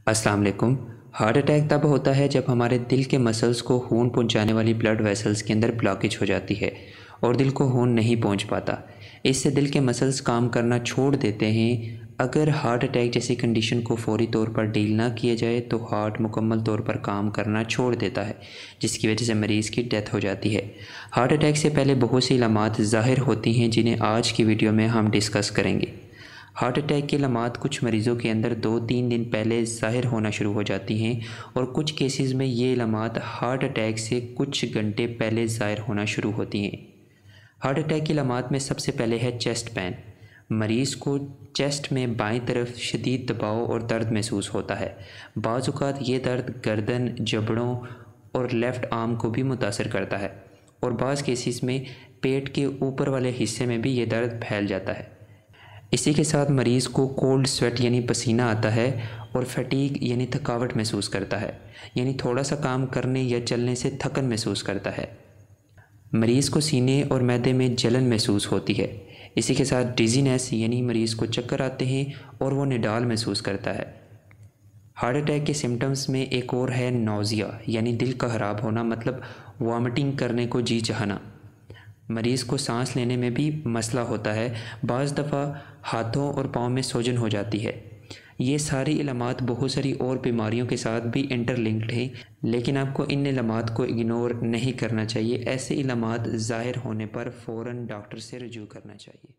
अस्सलाम वालेकुम। Heart attack तब होता है जब हमारे दिल के मसल्स को खून पहुंचाने वाली ब्लड वेसल्स के अंदर ब्लॉकेज हो जाती है और दिल को खून नहीं पहुंच पाता। इससे दिल के मसल्स काम करना छोड़ देते हैं। अगर हार्ट अटैक जैसी कंडीशन को फौरी तौर पर डील ना किया जाए तो हार्ट मुकम्मल तौर पर काम करना छोड़ देता है, जिसकी वजह से मरीज़ की डेथ हो जाती है। हार्ट अटैक से पहले बहुत सी अलामात ज़ाहिर होती हैं जिन्हें आज की वीडियो में हम डिस्कस करेंगे। हार्ट अटैक की अलामात कुछ मरीज़ों के अंदर 2-3 दिन पहले ज़ाहिर होना शुरू हो जाती हैं और कुछ केसेस में ये अलामात हार्ट अटैक से कुछ घंटे पहले ज़ाहिर होना शुरू होती हैं। हार्ट अटैक की अलामात में सबसे पहले है चेस्ट पेन। मरीज़ को चेस्ट में बाईं तरफ शदीद दबाव और दर्द महसूस होता है। बाज़ औक़ात ये दर्द गर्दन, जबड़ों और लेफ़्ट आर्म को भी मुतासर करता है और बाज़ केसेस में पेट के ऊपर वाले हिस्से में भी ये दर्द फैल जाता है। इसी के साथ मरीज़ को कोल्ड स्वेट यानी पसीना आता है और फटीग यानी थकावट महसूस करता है, यानी थोड़ा सा काम करने या चलने से थकन महसूस करता है। मरीज़ को सीने और मैदे में जलन महसूस होती है। इसी के साथ डिजीनेस यानी मरीज़ को चक्कर आते हैं और वो निडाल महसूस करता है। हार्ट अटैक के सिम्टम्स में एक और है नौजिया यानी दिल का ख़राब होना, मतलब वॉमिटिंग करने को जी चाहना। मरीज़ को सांस लेने में भी मसला होता है। बाज़ दफ़ा हाथों और पाँव में सूजन हो जाती है। ये सारी इलामात बहुत सारी और बीमारियों के साथ भी इंटरलिंक्ड हैं, लेकिन आपको इन इलामात को इग्नोर नहीं करना चाहिए। ऐसे इलामात ज़ाहिर होने पर फ़ौरन डॉक्टर से रजू करना चाहिए।